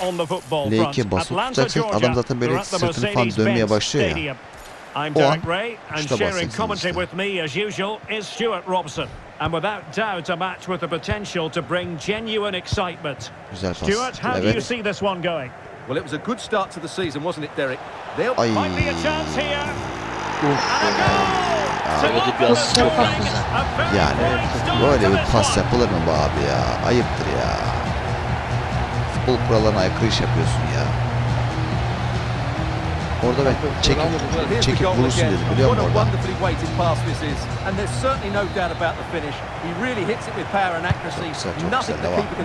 L2'ye basılı tutacaksın. Adam zaten böyle sırtını falan dönmeye başlıyor ya. I'm O an Derek Ray and şuta sharing basacaksın commentary işte. with me as usual is Stuart Robson. And without doubt a match with the potential to bring genuine excitement. Güzel pas. Stuart, how do you see this one going? Well, it was a good start to the season, wasn't it, Derek? Ay. Might be a chance here. Yani böyle bir pas yapılır mı be abi ya? Ayıptır ya. Futbol kurallarına aykırı iş yapıyorsun ya. Orada ben çekip vurursun dedim, biliyor musun orada?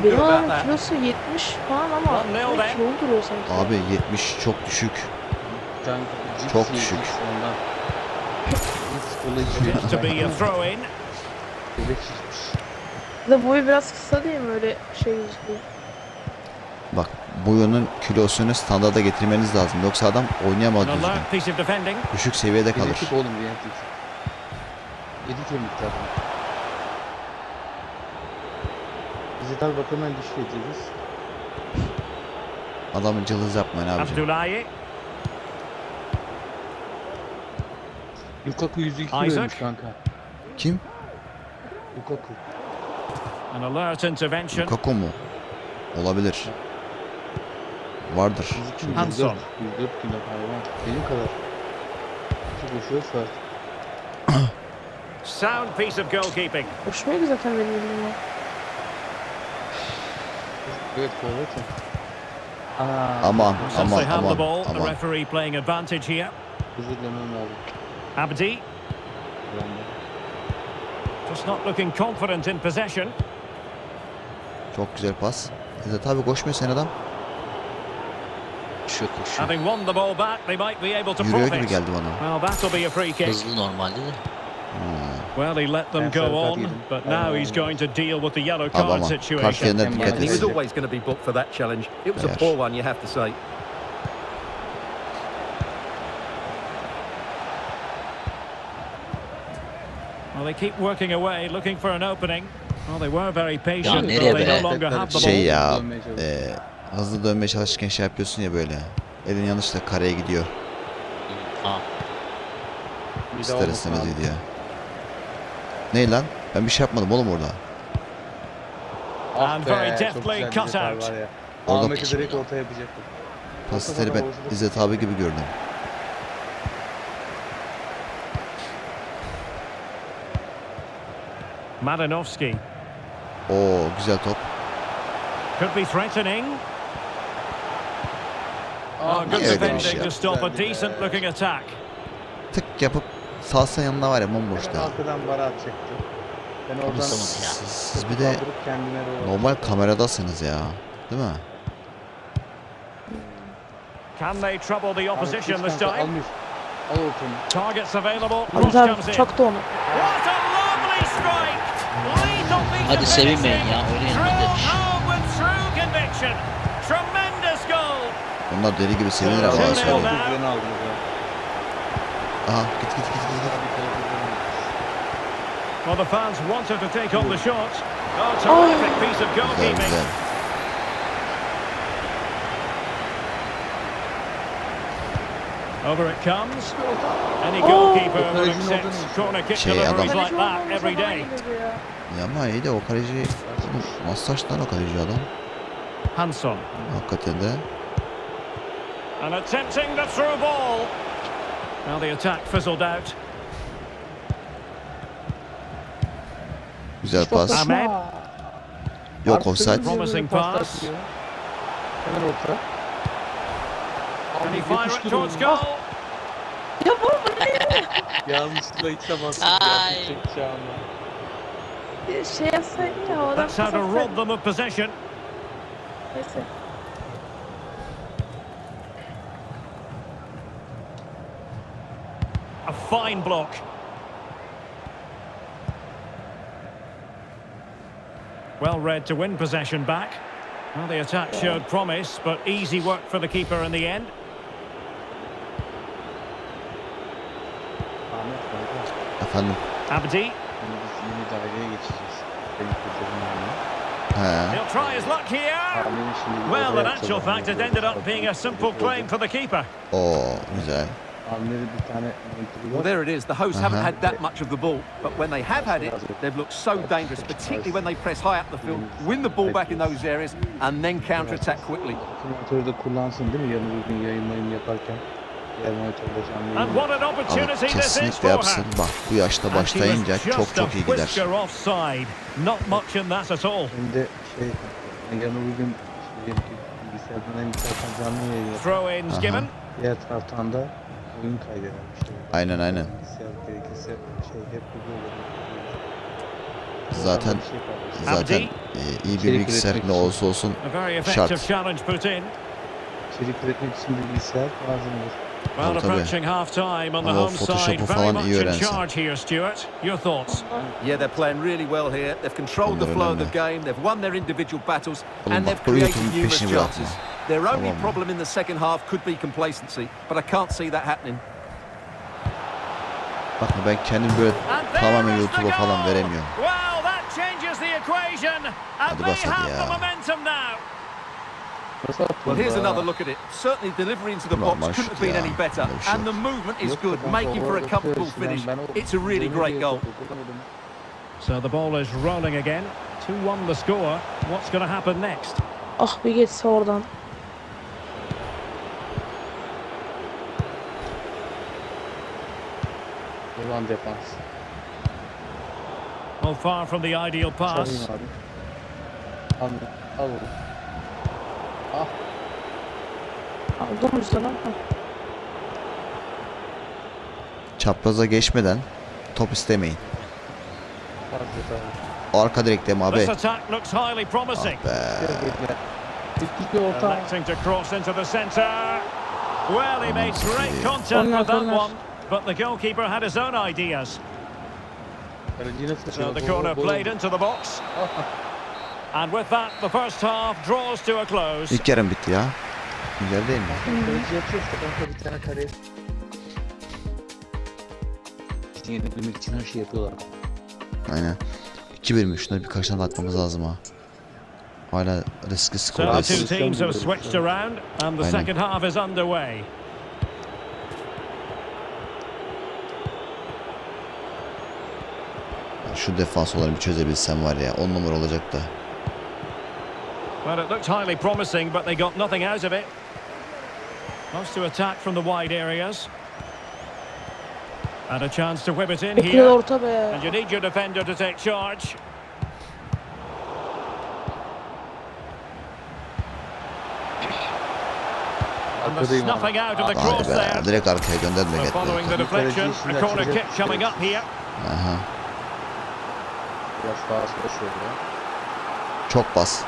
Benim adamın kilosu 70 falan ama kiloludur o sanki. Abi 70 çok düşük. Çok düşük. To be a throw in. Da boyu biraz kısa değil mi, öyle şey gözüküyor. Bak, boyunun kilosunu standarda getirmeniz lazım. Yoksa adam oynayamaz düzgün. Düşük seviyede kalır. Genetik oğlum, genetik. 7 kemikler. Bizi tabi bakımdan düşüreceğiz. Adamın cılız yapmayın abicim. Lukaku 102 vermiş kanka. Kim? Lukaku. An alert intervention. Lukaku mu? Olabilir. Vardır. 104 kilo hayvan. Benim kadar. Çok hoşuyoruz var. Sound piece of goalkeeping. Hoşuma gidiyor zaten benim elimle. Evet, evet. Aman. The referee playing advantage here. Özür dilemem lazım. Abdi. Just not looking confident in possession. Çok güzel pas. Tabii koşmuyor sen adam. Koşuyor. Having won the ball back, they might be able to Yürüyor profit. gibi geldi bana. Well, that'll be a free kick. Hızlı normalde de. Well, he let them go on, but now he's going to deal with the yellow card situation. Kart yerine dikkat He was etsin. always going to be booked for that challenge. It was a poor one, you have to say. Well, they keep working away, looking for an opening. Well, they were very patient, but nereye they be? no longer have the Şey ball. ya, hızlı dönmeye çalışırken şey yapıyorsun ya böyle. Elin yanlışla kareye gidiyor. Ha. İster istemez gidiyor. Ne lan? Ben bir şey yapmadım oğlum orada. And very deftly cut out. Orada Ahmet'i direkt ortaya yapacaktım. pasitleri ben İzzet abi gibi gördüm. Madanovski. Oo, güzel top. Could be threatening. Oh, good defending to stop a decent looking attack. Tık yapıp salsa yanına var ya, bomboşta. Arkadan bara atacaktım. Ben oradan Siz bir de normal kameradasınız ya. Değil mi? Can they trouble the opposition this time? Al ortamı. Targets available. Abi Cross comes in. çok da onu. What a lovely strike! Lethal piece Hadi of sevinmeyin finishing. ya, oynayın Driven hadi. home with true conviction. Tremendous goal. Onlar deli gibi sevinir ama Two-nil söyleyeyim. now. Aha, git. Well, the fans wanted to take on the shot. Oh, terrific piece of Güzel goalkeeping. güzel. Over it comes. Any goalkeeper will accept corner kick deliveries like that every day. Ya ama iyi de o kaleci nasıl saçtan o kaleci adam? Hanson. Hakikaten de. And attempting the through ball. Now the attack fizzled out. Güzel pas. Ahmed. Yok, offside. Promising pass. Hemen orta. Can he fire it towards goal? Ya bu ne? Yanlışlıkla içe bastım. Ay. Şey yapsaydın ya, havadan That's how to rob pasatsaydın. them of possession. Neyse. A fine block. Well read to win possession back. Well, the attack showed promise, but easy work for the keeper in the end. Efendim. Abdi. Yeni daireye geçeceğiz. Benim kurtarım He'll try his luck here. Well, in actual fact, it ended up being a simple claim for the keeper. Oo, güzel. Well, there it is. The hosts haven't had that much of the ball, but when they have had it, they've looked so dangerous, particularly when they press high up the field, win the ball back in those areas, and then counter-attack quickly. Monitörde kullansın değil mi? Yarın bir gün yayın yaparken. And what an opportunity this is Kesinlikle for her. yapsın. Bak bu yaşta başlayınca çok iyi gider. Offside. Not much in that at all. Hem de yarın bir gün bilgisayardan hem istersen canlı yayın yapar. Throw-ins given. Diğer taraftan da oyun kaydeder. Aynen. Bilgisayar gerekirse hep Zaten iyi bir bilgisayar ne olursa olsun şart. İçerik üretmek için bilgisayar lazımdır. Well, approaching half-time on the home side, very much in charge here, Stuart. Your thoughts? Yeah, they're playing really well here. They've controlled the flow of the game. They've won their individual battles, and they've created numerous chances. Their only problem in the second half could be complacency, but I can't see that happening. Bakın ben kendim böyle tamamen YouTube'a falan veremiyorum. Well, that changes the equation, and they have the momentum now. Well, here's another look at it. Certainly delivery into the box couldn't have been any better, and the movement is good, making for a comfortable finish. It's a really great goal. So the ball is rolling again. 2-1 the score. What's going to happen next? Ah bir geçse oradan. Ulan defans. Well, far from the ideal pass. Al onu. Ah. Aldım sana. Çapraza geçmeden top istemeyin. Arka direkte mi abi? This attack looks highly promising. Electing to cross into the centre. Well, he made great contact with that one, but the goalkeeper had his own ideas. So the corner played into the box. And with that, the first half draws to a close. İlk yarım bitti ya. Güzel değil mi? Bir tane kare. Yenebilmek için her şey yapıyorlar. Aynen. 2-1'miş. Şunları birkaç tane atmamız lazım ha. Hala riskli So the skordayız. two teams have switched around, and the second half is underway. Şu defans olanı bir çözebilsem var ya. 10 numara olacak da. Well, it looked highly promising, but they got nothing out of it. Wants to attack from the wide areas. And a chance to whip it in here. Orta be. And you need your defender to take charge. And the snuffing out of the cross there. Direkt arkaya gönderme. Following the deflection, a corner kick coming up here. Aha. Biraz daha koşuyor ya. Çok bas.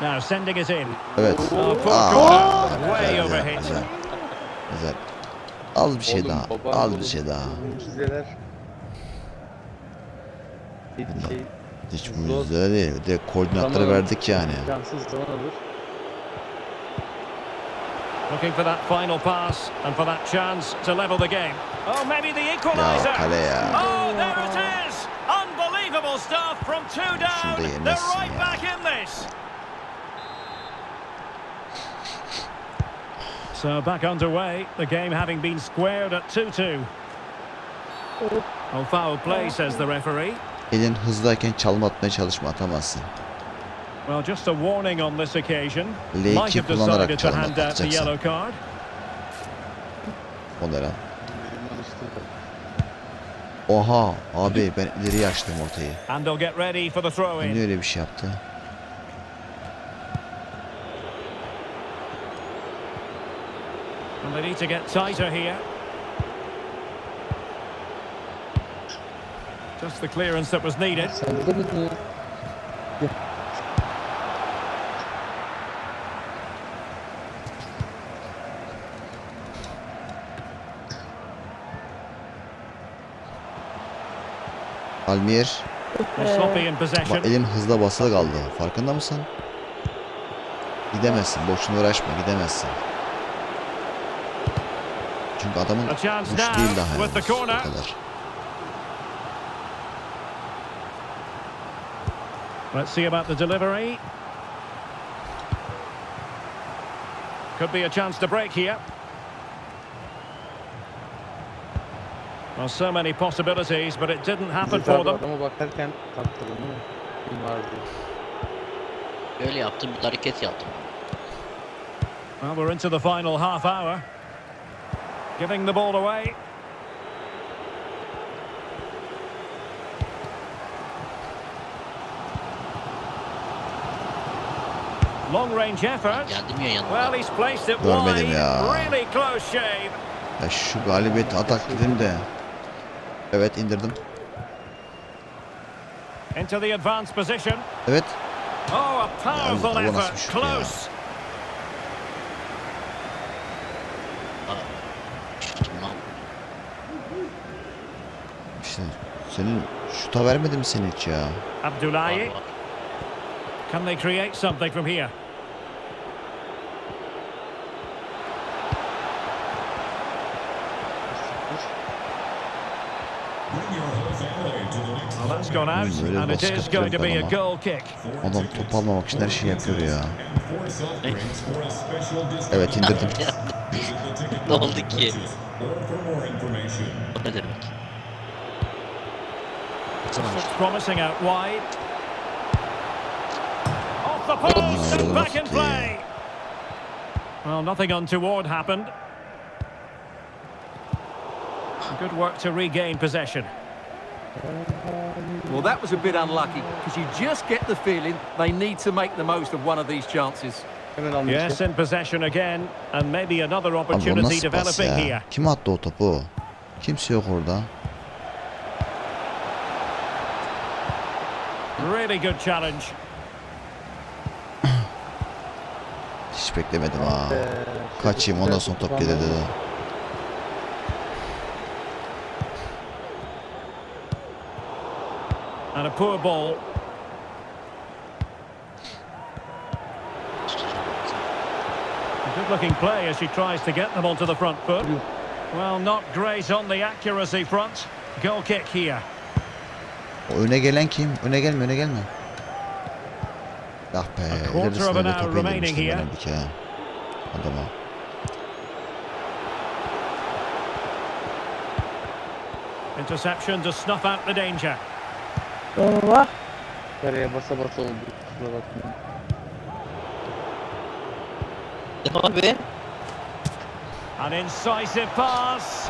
Now sending it in. Evet. Way overhit. Güzel. Az bir şey daha. Az bir şey daha. Mucizeler. Hiç mucize değil. Direkt koordinatları verdik yani. İmkansız zaman alır. Looking for that final pass and for that chance to level the game. Oh, maybe the equaliser. Ya kale ya. Oh, there it is. Unbelievable stuff from two down. They're right back in this. So back underway, the game having been squared at 2-2. Oh, foul play, says the referee. Elin hızlıyken çalım atmaya çalışma, atamazsın. Well, just a warning on this occasion. L2 Might have kullanarak decided to çalım hand out the atacaksın. yellow card. O ne lan? Oha abi, ben ileriye açtım ortayı. And they'll get ready for the throw in. Niye öyle bir şey yaptı? And they need to get tighter here. Just the clearance that was needed. Almir. Sloppy in possession. Bak, elin hızla basılı kaldı. Farkında mısın? Gidemezsin. Boşuna uğraşma. Gidemezsin. Çünkü adamın güç değil daha. Yani. O kadar. Let's see about the delivery. Could be a chance to break here. Well, so many possibilities, but it didn't happen for them. Adama bakarken taktırdım değil mi? Film vardı. Böyle yaptım, bir hareket yaptım. Well, we're into the final half hour. Giving the ball away. Long range effort. Geldim ya yanına. Well, he's placed it Görmedim wide. ya. Really close shave. Ya şu galibiyeti atak dedim de. Evet, indirdim. Into the advanced position. Evet. Oh, a powerful bu nasıl bir effort. şut ya? Close. Şutum lan. İşte senin şuta vermedim mi seni hiç ya? Abdullahi. Var. Can they create something from here? Well, that's gone out, Böyle and it baskı is going to be a yapıyorum goal kick. Adam top almamak için her şeyi yapıyor ya. Evet, indirdim. Ne oldu ki? O ne demek? Looks promising out wide. Off the post and back in play. Well, nothing untoward happened. Good work to regain possession. Well, that was a bit unlucky because you just get the feeling they need to make the most of one of these chances. Hemen almıştı. Yes, in possession again, and maybe another Abi o opportunity nasıl pas developing ya? here. Kim attı o topu? Kimse yok orada. Really good challenge. Hiç beklemedim ha. Kaçayım, ondan sonra top gelir dedi. And a poor ball. A good-looking play as she tries to get them onto the front foot. Well, not great on the accuracy front. Goal kick here. O öne gelen kim? Öne gelme, öne gelme. Ah be, quarter of an ilerisine de hour topu remaining indirmiştim here. ben bir kere. Adama. Interception to snuff out the danger. Allah. Kareye basa basa oldu. Kusura bakmayın. Abi. An incisive pass.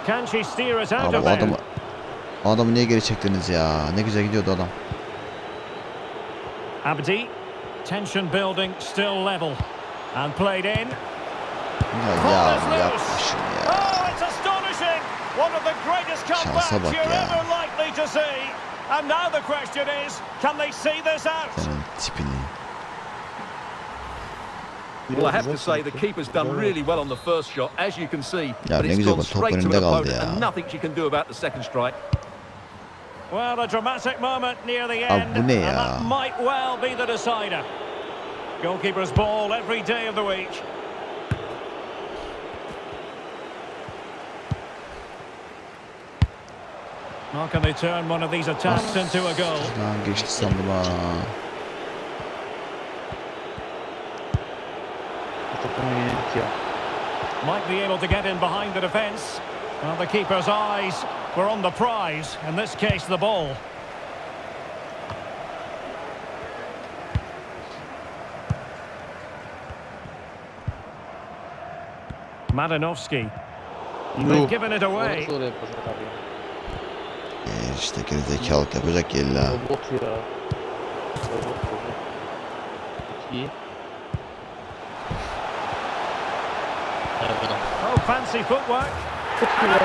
Can she steer it out Abi of o there? adamı, o adamı niye geri çektiniz ya? Ne güzel gidiyordu adam. Abdi. Tension building, still level. And played in. Ya yapma şunu ya. Oh, it's astonishing! One of the greatest comebacks bak you're ya. ever likely to see. And now the question is, can they see this out? Senin tipini. Well, I have to say the keeper's done really well on the first shot, as you can see. Ya But ne it's güzel gone bak, top straight to an önünde kaldı opponent ya. and nothing she can do about the second strike. Well, a dramatic moment near the Abi end. bu ne And ya? that might well be the decider. Goalkeeper's ball every day of the week. How can they turn one of these attacks into a goal? Lan geçti sandım ha. Bu takımı yenildik ya. Might be able to get in behind the defence. Well, the keeper's eyes were on the prize, in this case the ball. Madanovsky. They've given it away. Nasıl oraya pas atar ya? İşte gerizekalılık yapacak illa. Robot ya. Robot. İyi. Evet, Oh, fancy footwork.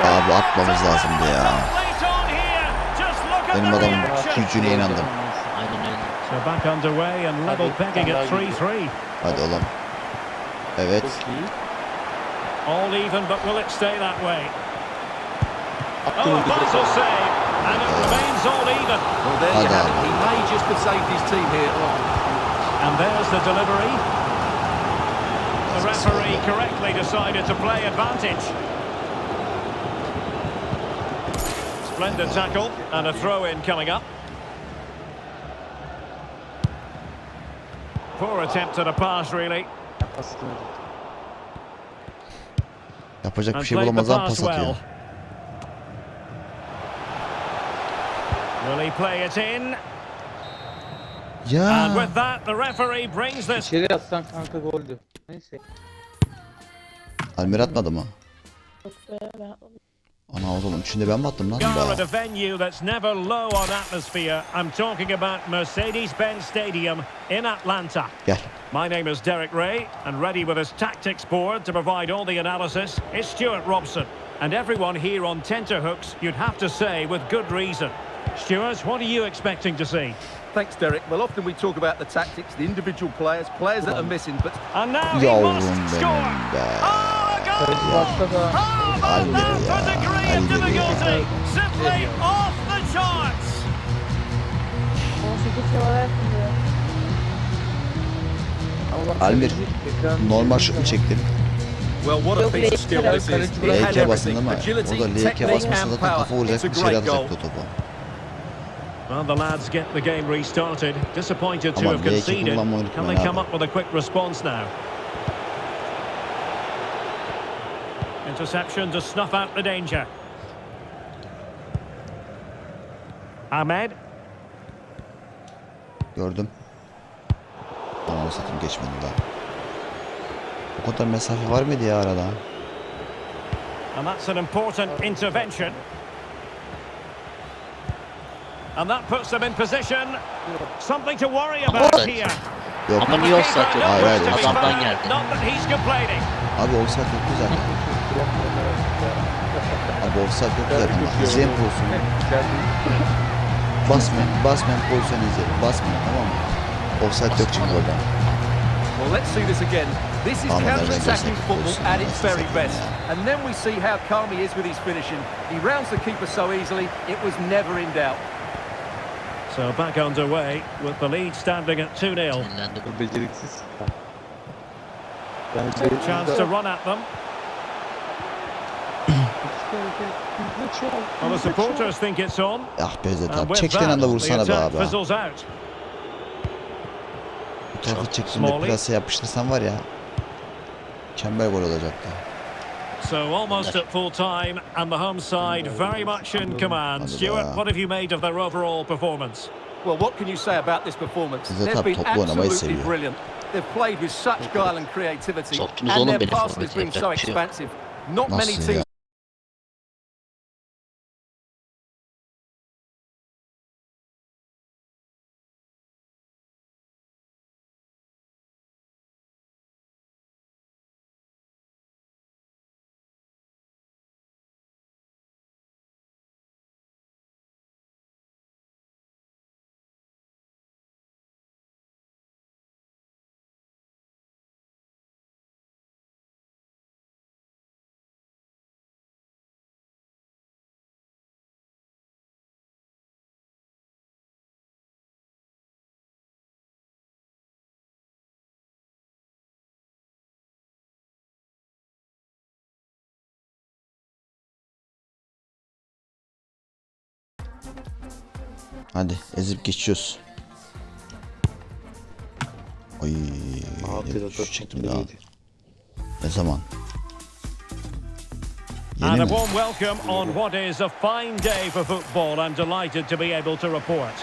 Abi atmamız lazımdı ya. Late on here. Just look at Benim the adamın reaction. gücüne inandım. aynen öyle. So back underway and level pegging at 3-3. Hadi oğlum. Evet. Çok iyi. All even, but will it stay that way? Oh, a vital save, and it remains all even. Well, there you Hadi have it. abi. He may just have saved his team here. And there's the delivery. The referee correctly decided to play advantage. Splendid tackle and a throw-in coming up. Poor attempt at a pass, really. Yapacak bir And şey played the bulamazdan pass pas atıyor. well. Will he play it in? Ya. And with that, the referee brings this. İçeri atsan kanka goldü. Neyse. Almir atmadı mı? Yok be ben atladım. Ana o zaman üçünde ben mi attım lan? Goal Be. at a venue that's never low on atmosphere. I'm talking about Mercedes-Benz Stadium in Atlanta. Gel. My name is Derek Ray, and ready with his tactics board to provide all the analysis is Stuart Robson. And everyone here on tenterhooks, you'd have to say with good reason. Stuart, what are you expecting to see? Thanks, Derek. Well, often we talk about the tactics, the individual players that are missing, but And now he Yavrum must benim score. be. Oh, a goal! Başta da How about Almir that for ya, degree of Almir ya. difficulty? Simply off the charts. 18 yıl yaptım ya. Allah Almir, ekran- normal şut mu çektin? well, what a piece of skill this is. It had L2 basın everything: ama agility, orada L2 technique, basmasa and zaten kafa power. It's vuracak a bir şeyler great goal. atacaktı o topu. Well, the lads get the game restarted. Disappointed to Aman, have L2 conceded. kullanmayı Can unutmayın they come abi. up with a quick response now? Interception to snuff out the danger. Ahmed. Gördüm. Ama satayım geçmedi daha. O kadar mesafe var mıydı ya arada? And that's an important intervention. And that puts them in position. Something to worry about Offside. here. Yok. Ama niye offside yok? Hayır, hayır. Adamdan geldi. Not that he's complaining. Abi offside yoktu zaten. Abi offside yoktu zaten. Bak, izleyen pozisyonu. Basmayan pozisyonu izleyelim. Basmayan, tamam mı? Offside yok çünkü orada. Well, let's see this again. This is Aman, nereden counter-attacking görsek football olsun, at its nasıl very satayım best. ya. And then we see how calm he is with his finishing. He rounds the keeper so easily, it was never in doubt. So back underway with the lead standing at 2-0. Sinirlendim. Beceriksiz. Chance to run at them. Well, the supporters think it's on. Ah be Zet And abi. with Çektiğin that, anda the vursana be attack abi. fizzles out. Bu tarafı çektiğinde Smalley. plase yapıştırsan var ya. Mükemmel gol olacaktı. So almost at full time, and the home side very much in command. Hadi Stuart, be. what have you made of their overall performance? Well, what can you say about this performance? Zet They've abi been toplu oynamayı absolutely seviyor. brilliant. They've played with such guile and creativity, Soktunuz and oğlum their beni passing forvete, has been so yapacak bir şey yok. expansive. Not many Nasıl teams ya? Hadi ezip geçiyoruz. Ay, ne şut çektim daha. Ne zaman? Yeni And a mi? warm welcome on what is a fine day for football. I'm delighted to be able to report.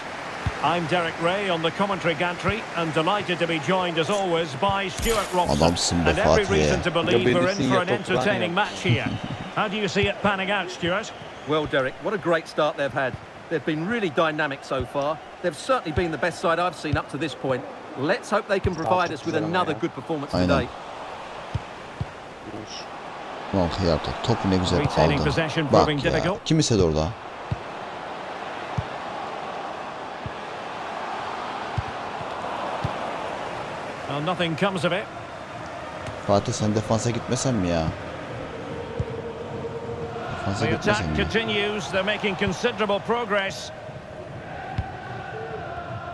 I'm Derek Ray on the commentary gantry and delighted to be joined as always by Stuart Robson. Adamsın be And every Fatih reason ya. to believe we're in for an entertaining match here. How do you see it panning out, Stuart? Well, Derek, what a great start they've had. They've been really dynamic so far. They've certainly been the best side I've seen up to this point. Let's hope they can provide us with another good performance Aynen. today. Ulan hıyarda topu ne güzel Retaining aldı. possession Bak proving ya. difficult. Kim istedi orada? Well, nothing comes of it. Fatih sen defansa gitmesen mi ya? Defansa The gitmesen attack mi? continues. They're making considerable progress.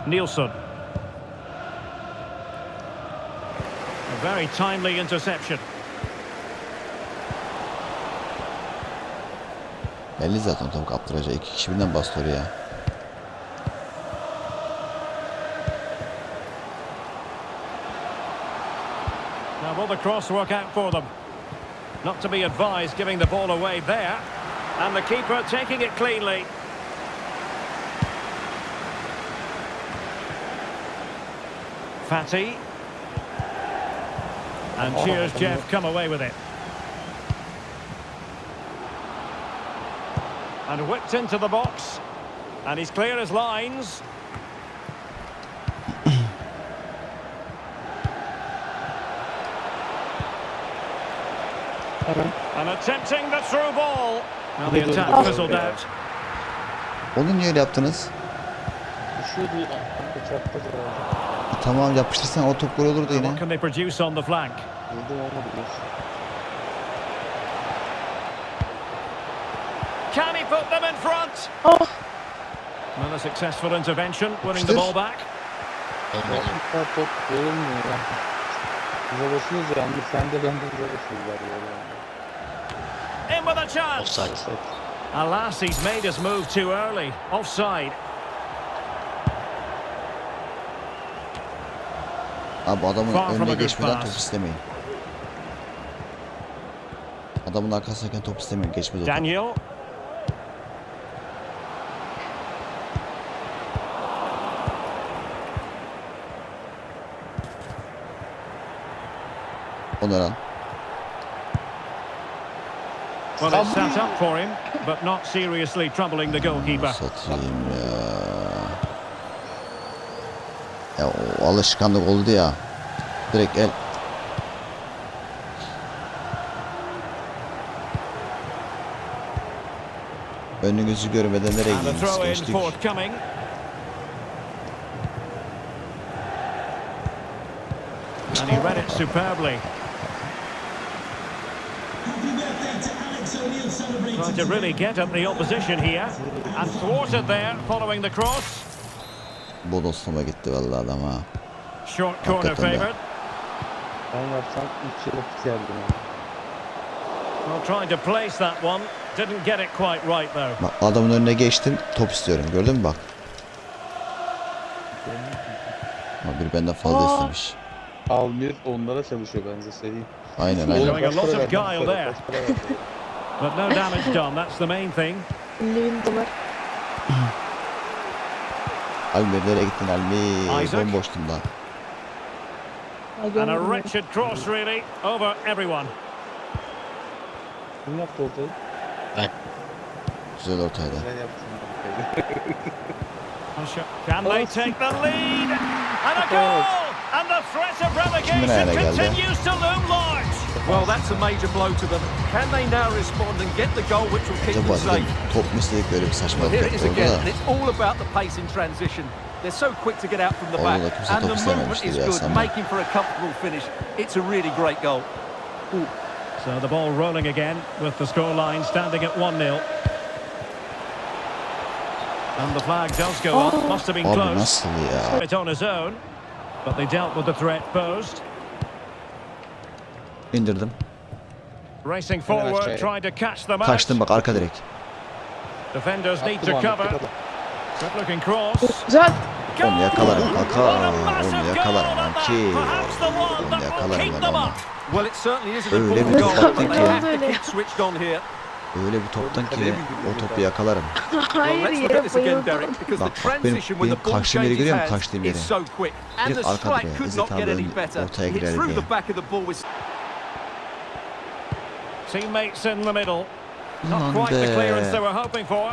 Nielsen. A very timely interception. Belli zaten topu kaptıracak. İki kişi birden bastı oraya. Now will the cross work out for them? Not to be advised giving the ball away there. And the keeper taking it cleanly. Fatty. And cheers, Jeff, come away with it. And whipped into the box. And he's clear as lines. And attempting the through ball. Now the attack fizzled out. Onu niye öyle yaptınız? Düşüyordu. Çarptı. Tamam, yapıştırsan o top gol olurdu yine. What can they produce on the flank? Vurdu olmadı. Can he put them in front? Oh. Another successful intervention, winning the ball back. Olmadı. Top verilmiyor ya. Bize basıyoruz ya. Sen de ben de bize basıyorlar ya. In with a chance. Offside. Alas, he's made us move too early. Offside. Abi adamın önüne geçmeden top istemeyin. Adamın arkasındayken top istemeyin, geçmez o top. Daniel. Onaran. Well, it's set up for him, but not seriously troubling the goalkeeper. Satayım ya. Ya o alışkanlık oldu ya. Direkt el. Önünüzü görmeden nereye And the gidiyorsunuz? throw in Geçtik. forthcoming. And he read it superbly. Trying to really get at the opposition here. And thwarted there following the cross. Bodoslama gitti vallahi adam ha. Short corner Hakikaten de. favoured. Ben yapsam 3 yıl tutardım ya. Well, trying to place that one. Didn't get it quite right though. Bak adamın önüne geçtim, top istiyorum. Gördün mü bak? Ama bir benden fazla istemiş. Almir onlara çalışıyor bence söyleyeyim. Aynen Showing aynen. a lot of guile there. But no damage done, that's the main thing. 50.000 dolar. Almir nereye gittin Almir? Isaac. Bomboştum lan. And a wretched cross really over everyone. Kim yaptı ortayı? Ben. Güzel ortaydı. Ben yaptım. Can they take the lead? And a goal! And the threat of relegation continues to loom large. Well, that's a major blow to them. Can they now respond and get the goal which will keep Acaba them safe? top mu istedik, böyle bir Well, saçmalık here it is yaptı again, orada and da. it's all about the pace in transition. They're so quick to get out from the back, Orada kimse and top the movement istememiştir is ya, good, sanmam. making for a comfortable finish. It's a really great goal. So the ball rolling again with the scoreline standing at 1-0. And the flag does go up. Must have been Abi close. nasıl ya? It on his own, but they dealt with the threat posed. İndirdim. Racing forward, trying to catch them out. Kaçtım bak, arka direkt. Defenders need to cover. Good looking cross. Güzel. Onu yakalarım kaka. What a Onu massive yakalarım goal, and ki. that perhaps the one Onu that will yakalarım keep ben them onu. up. Well, it certainly is an Öyle important bir goal, top but they ki. have to keep switched on here. Öyle bir toptan ki o topu yakalarım. Well, Hayır let's look yere at this again, bayıldım. Derek, because Bak, the bak, transition benim when the ball kaçtığım yeri changes görüyor musun? hands Kaçtığım yeri. is so quick, and Direkt the arka strike duruyor. could İzzet not get abi any better. ortaya Hit girer through diye. the back of the ball with. Teammates in the middle. Not Lan quite the be. clearance they were hoping for.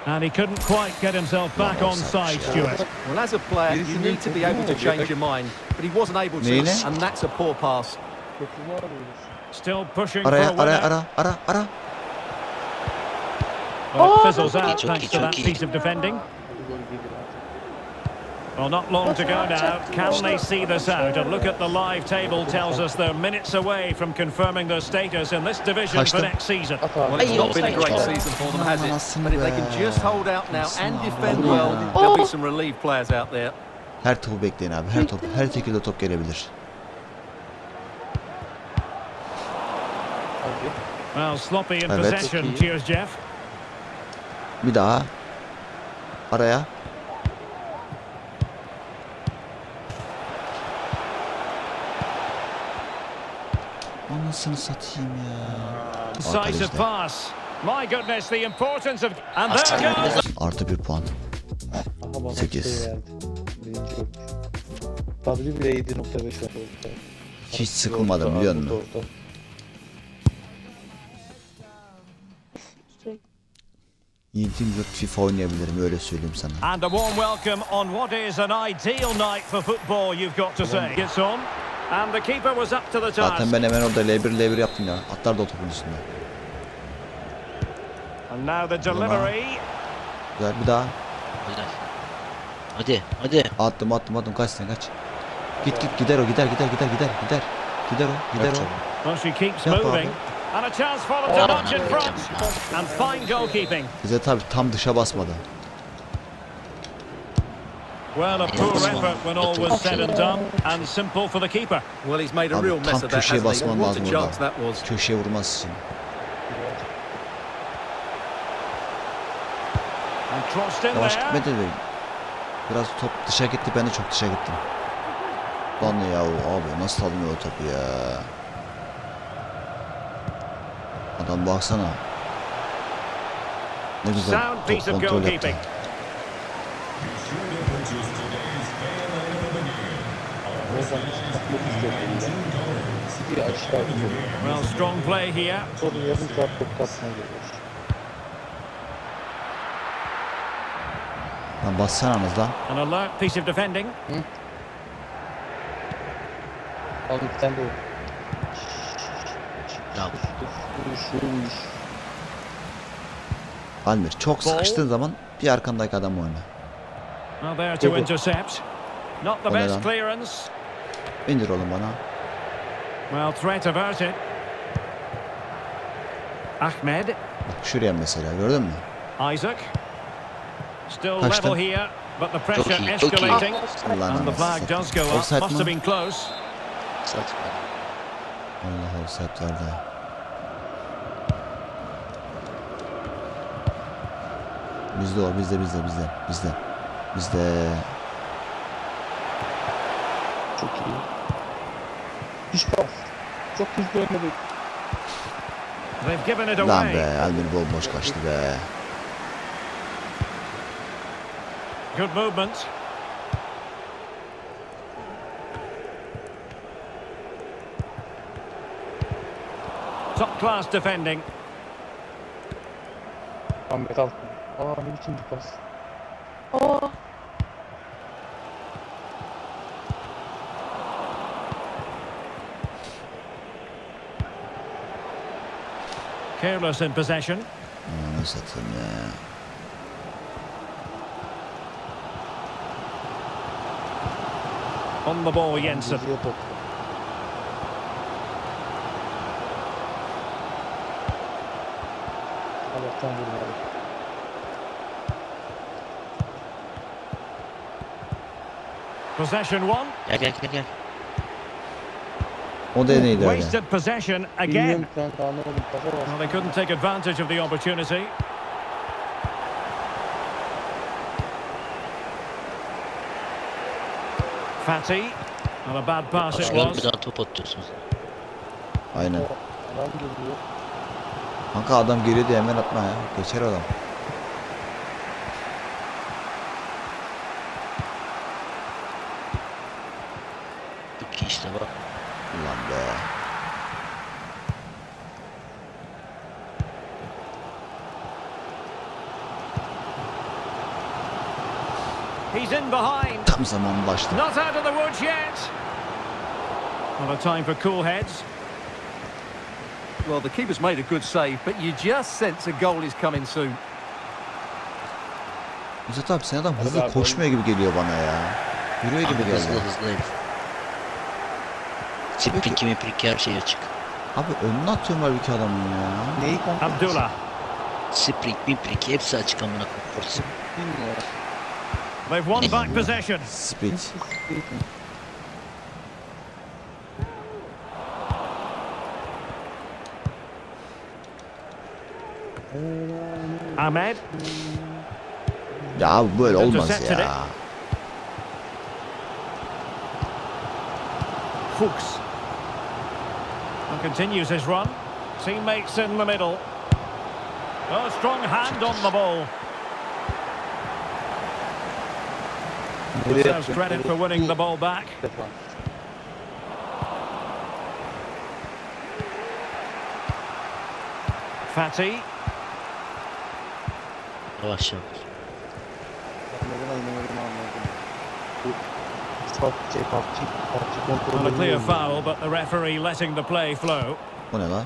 And he couldn't quite get himself back Lan onside, offside ya. Stuart. Well, as a player, you need to be able to change your mind, but he wasn't able to, Neyine? and that's a poor pass. Kötü var mıyız? Still pushing for a Araya winner. ara. Well, it fizzles out Çok thanks iyi, to that çok iyi. piece of defending. Bu gol gelir artık. Well, not long to go now. Can they see this out? A look at the live table tells us they're minutes away from confirming their status in this division for Kaçtı. next season. At abi. Well, it's Ay, not been a offside. great season for them, has it? Anasını But if they be. can just hold out now and Anasını defend be. well, there'll be some relief players out there. Her topu bekleyin abi. Her şekilde top gelebilir. Abi. Well, sloppy in Evet. possession. Cheers, Jeff. Bir daha. Araya. Anasını satayım ya. Decisive pass. My goodness, the importance of... And there goes. Artı 1 puan. Aha bana 8. şey verdi. Birinci olmuş. Tabii bile 7.5 var. Hiç sıkılmadım biliyor musun? FIFA oynayabilirim öyle söyleyeyim sana. And a warm welcome on what is an ideal night for football, you've got to say. Gets on. And the keeper was up to the task. Zaten ben hemen orada L1 yaptım ya. Atlar da o topun üstünde. And now the delivery. Güzel bir daha. Hadi, hadi. Attım kaç sen kaç. Git gider o gider o. Well, she keeps Yap moving. abi. And a chance for them to notch in front. And fine goalkeeping. Bize tabi tam dışa basmadı. Well, a poor effort when all was said and done. And simple for the keeper. Well, he's made a real Abi mess tam of that, köşeye hasn't he? basman What lazım a chance that orada. was. Köşeye vurması için. And crossed in Yavaş there. gitmedi de. Biraz top dışa gitti, ben de çok dışa gittim. Lan ya abi nasıl almıyor o topu ya. Adam baksana. Ne güzel Sound top piece of kontrol yaptı. goalkeeping. Bir aşağı gidiyor. Well, strong play here. Sonra yarım saat top kasmaya geliyor. Lan bassanız lan. An alert piece of defending. Al bir tane de o. Ya, Almir çok sıkıştığın zaman bir arkandaki adam oyna. Well, there to intercept. Not the O ne best lan? clearance. İndir oğlum bana. Well, threat averted. Ahmed. Bak şuraya mesela gördün mü? Isaac. Still Kaçtı? level here, but the pressure Çok iyi, çok iyi. escalating. Allah'ın And the flag anasını does satayım. go up. Offside Must mı? have been close. satma. Allah offside verdi. Bizde o bizde. Çok iyi. Hiç pas. Çok hızlı oynadık. They've given it Lan away. be Almir bomboş kaçtı be. Good movement. Top class defending. Ahmet Altın. Ne biçim bir pas. Aa, Careless in possession. Ne satayım ya. On the ball, Jensen. Geziyor top. Allah'tan vurmadı. Possession one. Gel. O da neydi öyle? Wasted possession again. Bilmiyorum kanka anlamadım. Pasa bas. Well, they couldn't take advantage of the opportunity. Fatty. Not a bad pass it Başlıyorum bir was. daha top atıyorsunuz. Aynen. Adam geliyor. Kanka adam geliyor diye hemen atma ya. Geçer adam. Çok iyi işte bak. Ulan be. He's in behind. Tam zaman başladı. Not out of the woods yet. Not a time for cool heads. Well, the keeper's made a good save, but you just sense a goal is coming soon. Müzet abi sen adam hızlı koşmuyor gibi geliyor bana ya. Yürüyor gibi Abi hızlı geldi. herif. Spriki miprik her şey açık. Abi önüne atıyorum halbuki ki adamın ya. Neyi kanka? Abdullah. Sprik miprik hepsi açık amına koyayım. Bilmiyorum. They've won back possession. Speed. Ahmed. Ya abi böyle olmaz Intercepted ya. Fuchs. And continues his run. Teammates in the middle. Oh, strong hand on the ball. Deserves credit for winning the ball back. Fatty. Yavaş yavaş. Not a clear foul, but the referee letting the play flow. Bu ne lan?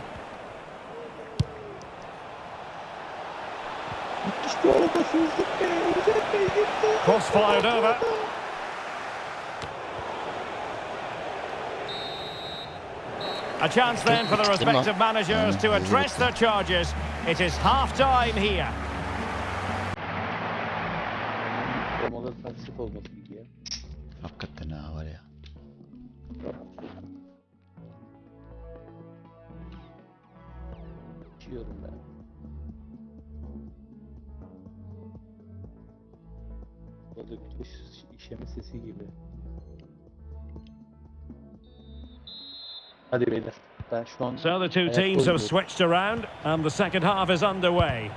Cross fired over. A chance then for the respective managers to address their charges. It is half-time here. Hakikaten ha var ya. İçiyorum ben. Balık işeme sesi gibi. Hadi beyler. Ben şu an So the two teams have switched around and the second half is underway.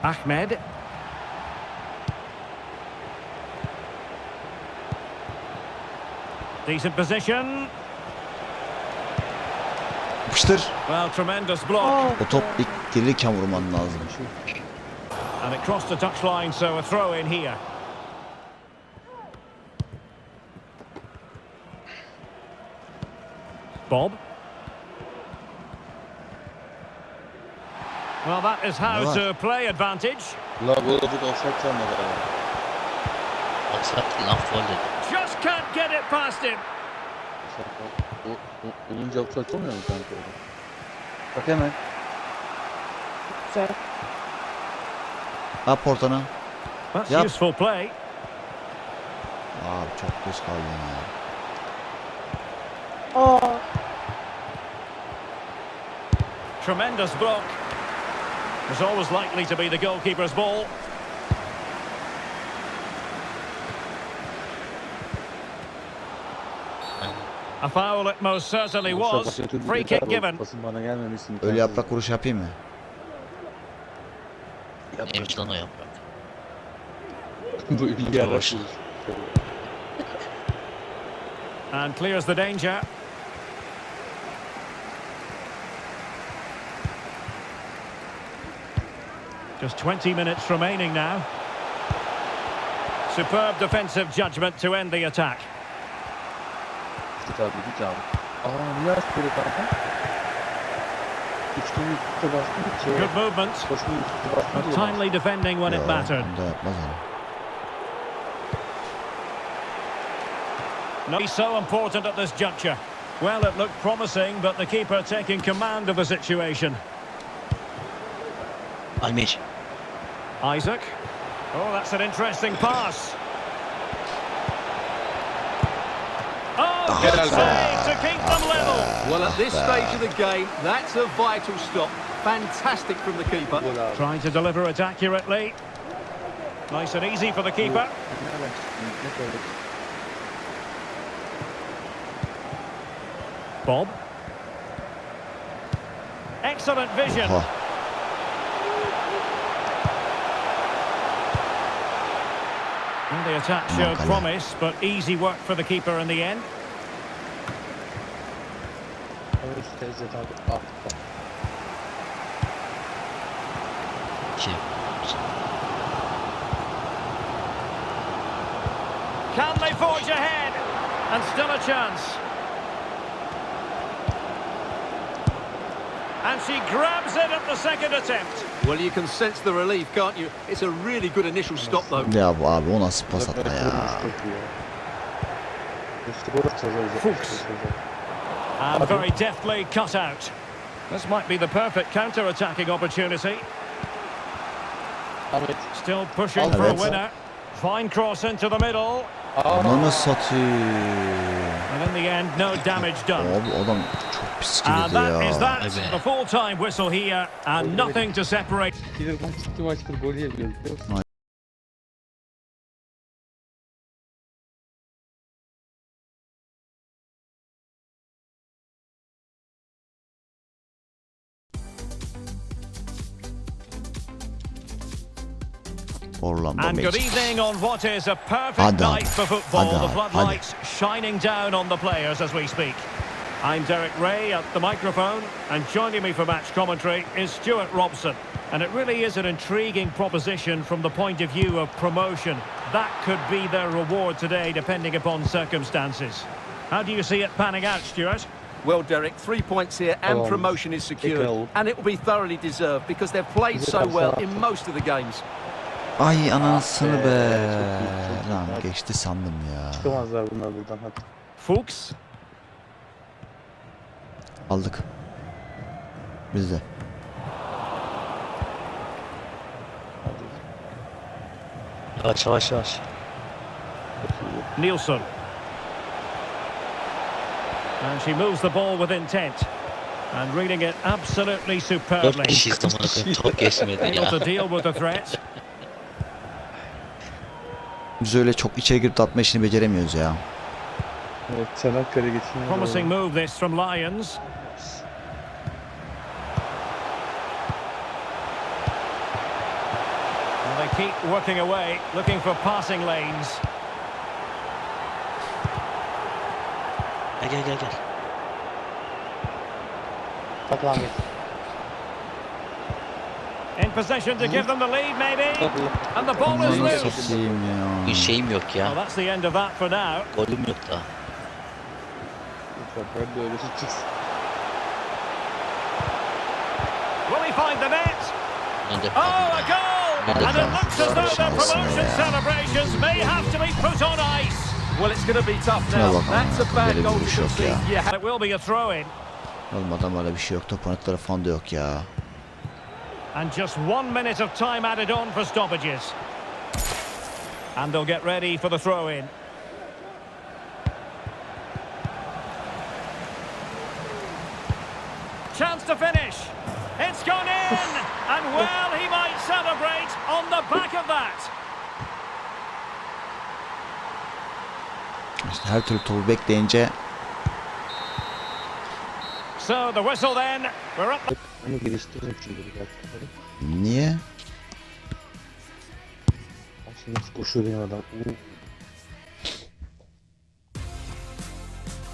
Ahmed. Decent position. Yapıştır. Well, tremendous block. O top ilk gelirken vurman lazım. And it crossed the touchline, so a throw in here. Bob. Well, that is how to play advantage. La Boğaz'ı offside çalmadı ama. Offside lan foul dedi. Just can't get it past him. Olunca offside olmuyor mu kanka? Bak hemen. Güzel. Yap ortana. That's Yep. useful play. Abi çok düz kaldın ya. Aa. Tremendous block. It's always likely to be the goalkeeper's ball. A foul it most certainly was. Free kick given. Pasın bana gelmemişsin. Öyle yaprak vuruş yapayım mı? Neymiş lan o yaprak? Bu ilgi araşı. And clears the danger. Just 20 minutes remaining now. Superb defensive judgment to end the attack. Git abi. Niye böyle kanka? Üçlüyü üstte bastım. Good movement. Koşuyu üstte bastım. But timely defending when it mattered. Bunda yapmaz onu. Not so important at this juncture. Well, it looked promising, but the keeper taking command of the situation. Almir. Isaac. Oh, that's an interesting pass. Oh, good save to keep them level. Well, at this stage of the game, that's a vital stop. Fantastic from the keeper. Trying to deliver it accurately. Nice and easy for the keeper. Bob. Excellent vision. Oha. And the attack showed promise, but easy work for the keeper in the end. Can they forge ahead? And still a chance. And she grabs it at the second attempt. Well, you can sense the relief, can't you? It's a really good initial stop, though. Ya bu abi o nasıl pas atma ya. Fuchs. And very deftly cut out. This might be the perfect counter-attacking opportunity. Still pushing for a winner. Fine cross into the middle. Ananı satayım. And in the end, no damage done. Abi adam çok pis And girdi that is ya. that. The full-time whistle here, and nothing to separate. İki maçtır gol yemiyoruz biliyor musun? Orlando And good Magic. evening on what is a perfect night for football. The floodlights shining down on the players as we speak. I'm Derek Ray at the microphone, and joining me for match commentary is Stuart Robson. And it really is an intriguing proposition from the point of view of promotion. That could be their reward today, depending upon circumstances. How do you see it panning out, Stuart? Well, Derek, 3 points here and promotion is secured. And it will be thoroughly deserved because they've played so well in most of the games. Ay anasını be. Lan geçti sandım ya. Çıkamazlar bunlar buradan hadi. Fuchs. Aldık. Biz de. Yavaş yavaş yavaş. Nielsen. And she moves the ball with intent. And reading it absolutely superbly. Top geçmedi Able ya. to deal with the threat. Biz öyle çok içeri girip atma işini beceremiyoruz ya. Evet, Çanakkale geçin. Promising move this from Lions. And they keep working away, looking for passing lanes. Gel. Bak Ahmet. In possession to give them the lead, maybe. And the ball is Aman loose. satayım ya. Bir şeyim yok Well, ya. that's the end of that for now. Golüm yok daha. Ben de öyle çıksın. Will he find the net? Ben de Oh, a goal! And it looks as though their promotion celebrations may have to be put on ice. Well, it's going to be tough now. That's a bad goal to concede. Yeah, it will be a throw-in. Olmadan böyle bir şey yok. Top anahtarı falan da yok ya. And just 1 minute of time added on for stoppages. And they'll get ready for the throw-in. Chance to finish. It's gone in! And well, he might celebrate on the back of that. İşte her türlü topu bekleyince So the whistle then. We're up. Onu geliştireceğim şimdi biraz. niye? Bak şimdi nasıl koşuyor benim adam.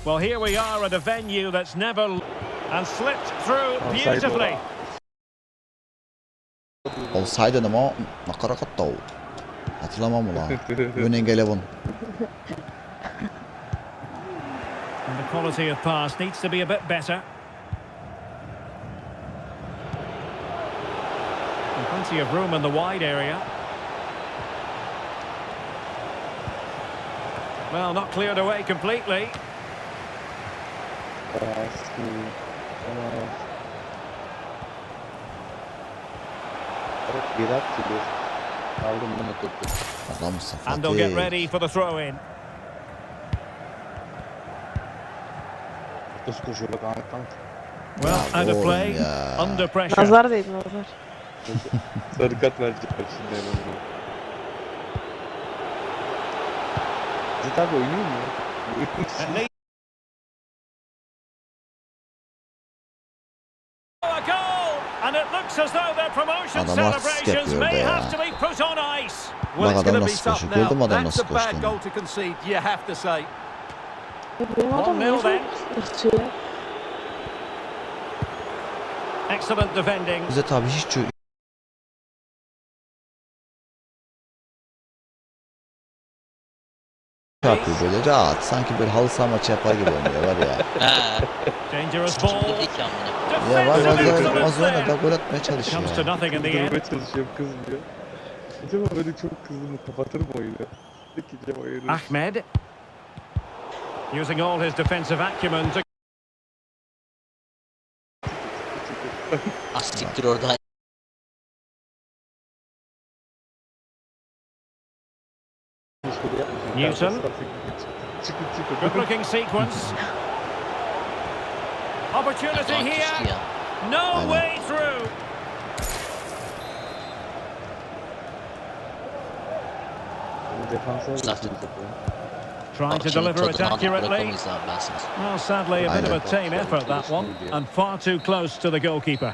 Well, here we are at a venue that's never and slipped through beautifully. Olsaydı ama nakarat da o. Hatırlamam ulan. Winning 11. And the quality of pass needs to be a bit better. And plenty of room in the wide area. Well, not cleared away completely. Adamsın And they'll get Fatih. ready for the throw-in. Nasıl koşuyor bak Ahmet'ten. Well, out of oğlum play, ya. under pressure. Nazar değdi nazar. Sarı kart verecek şimdi hemen. Zit abi oynuyor mu? At least. Oh, a goal! And it looks as though their promotion Adam artistik celebrations yapıyor may orada have ya. to be put on ice. Well, it's Bak adam going to be nasıl tough koşuyor. now. Gördün mü adam That's nasıl a bad koştuğunu? goal to concede, you have to say. Benim adam niye 1-0 then. ırkçı ya? Excellent defending. Bize tabi hiç yapıyor böyle rahat. Sanki böyle halı saha maçı yapar gibi oynuyor var ya. Ha. Dangerous ball. Dedik ya amına. Ya var Defensive az excellence oynadı gol atmaya there. çalışıyor Comes to ya. nothing in the end. Durmaya çalışıyorum kızmıyor. Acaba böyle çok kızdı mı kapatır mı oyunu? Peki Cem oyunu. Ahmed. Using all his defensive acumen to... Siktir orada. Newton. Çıkın. Good looking sequence. Opportunity Düştü here. ya. No way through. Defansa Zaten. Trying to deliver it accurately. Bırakamayız abi ben sana. Well, sadly, a bit of a Aynen. tame effort, that one. And far too close to the goalkeeper.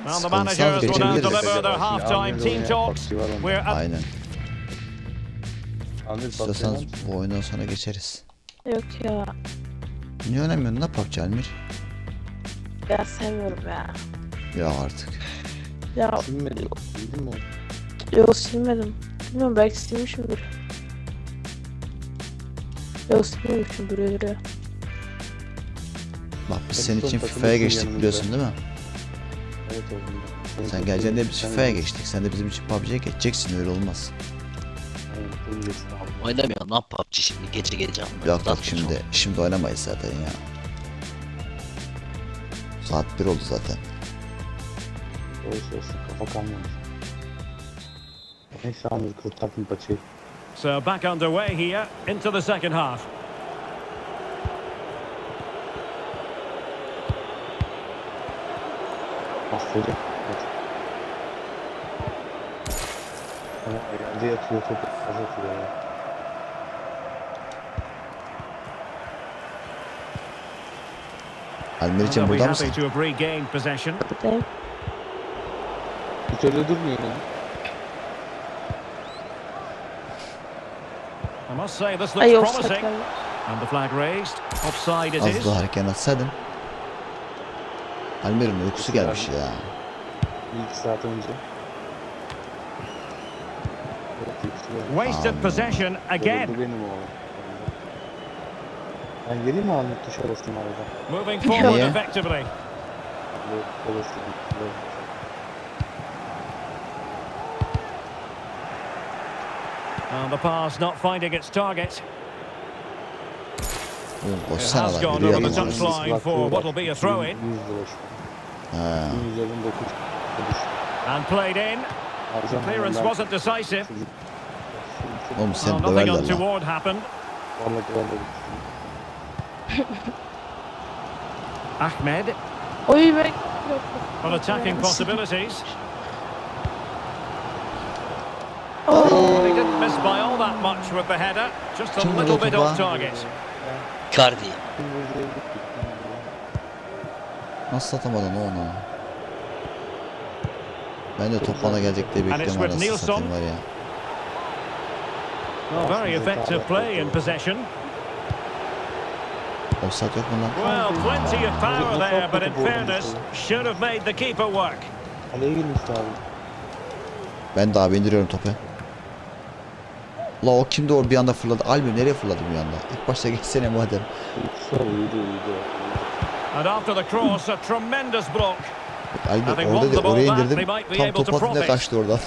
Well, the managers will now deliver their half-time team talks. We're at... Aynen. Amir İstiyorsanız bu oyundan sonra geçeriz. Yok ya. Niye oynamıyorsun lan PUBG Almir? Ya sevmiyorum ya. Ya artık. Ya Silmedi. Bildin mi? yok silmedim. Bilmiyorum belki silmişimdir. Yok silmemişim duruyor. Bak biz senin için FIFA'ya geçtik biliyorsun değil mi? Evet oğlum. Sen geleceğin de biz FIFA'ya geçtik. Sen de bizim için PUBG'ye geçeceksin, öyle olmaz. Oynamıyor lan PUBG şimdi gece gece anladım. Yok şimdi oynamayız zaten ya. Saat 1 oldu zaten. Olsun kafa kalmamış. Neyse Amir kurtardım paçayı. So back underway here into the second half. Aferin. Ama yerde yatıyor topu az atıyor ya. Almir için They'll be burada happy mısın? to have regained possession. Değil. Hiç öyle durmuyor ya. I must say this Ay looks offside promising. galiba. And the flag raised. Offside it Az is. daha hareket atsaydın. Almir'in uykusu gelmiş ya. Bir iki saat önce. Wasted possession again. Bu benim oğlum. Ben geleyim mi Ahmet tuş arasına arada? Moving forward Yeah. effectively. Bu olası. And the pass not finding its target. Oğlum It koşsana has lan, gone yürüyor over the lan. touchline for what will be a throw-in. 100 lira şu. Ha. 100 And played in. Clearance wasn't decisive. Oğlum Well, sen nothing döverler lan. untoward happened. Ahmed. Oy be. Yok. On attacking possibilities. Oh. Well, he didn't miss by all that much with the header. Just a Kim little vurdu bit topa? off target. Icardi. Nasıl atamadın onu? Ben de top bana gelecek diye bekliyorum, arasını satayım var ya. Well, very effective play in possession. Offside yok mu lan? Well, plenty of power there, but in fairness, should have made the keeper work. Kaleye girmişti abi. Ben de abi indiriyorum topu. La o kimdi, o bir anda fırladı. Albüm nereye fırladı bir anda? İlk başta geçsene madem. Uyudu. And after the cross, a tremendous block. Albüm orada da oraya indirdim. Tam top atınca kaçtı oradan.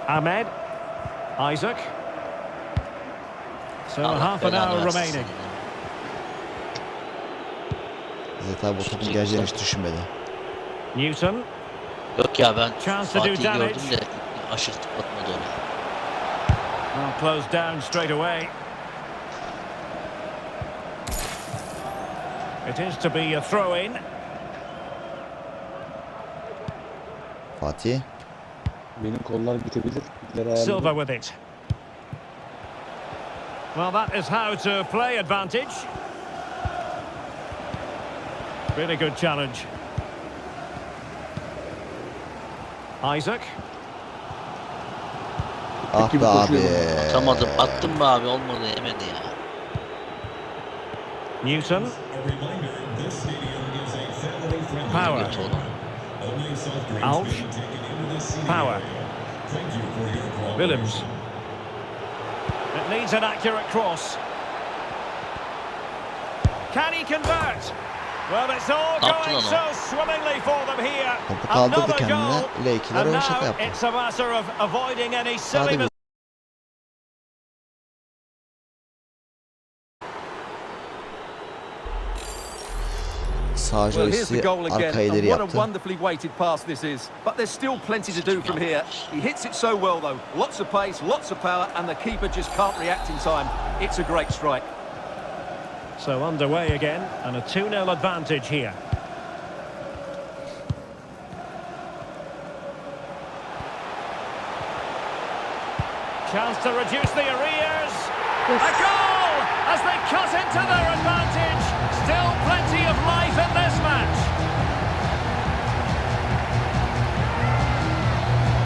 Ahmed. Isaac. So half an hour remaining. Zaten bu topun geleceğini hiç düşünmedi. Newton. Yok ya ben Chance to do Fatih'i damage. gördüm de aşırı atmadı onu. Well, closed down straight away. It is to be a throw-in. Fatih. Benim kollar bitebilir. Silva with it. Well, that is how to play advantage. Really good challenge. Isaac. Ah be abi. Atamadım. Attım mı abi? Olmadı. Yemedi ya. Newton. Power. Kötü olan. Alf. Power. Williams. It needs an accurate cross. Can he convert? Well, it's all going so swimmingly for them here. Topu kaldırdı Another kendine. goal. L2'ler And ön şaka now yaptı. it's a matter of avoiding any silly Hadi bir. Sağ joystick'i arka ileri what a yaptı. wonderfully weighted pass this is. But there's still plenty to do from here. He hits it so well though. Lots of pace, lots of power, and the keeper just can't react in time. It's a great strike. So underway again, and a 2-0 advantage here. Chance to reduce the arrears. Yes. A goal! as they cut into their advantage. Still plenty of life in this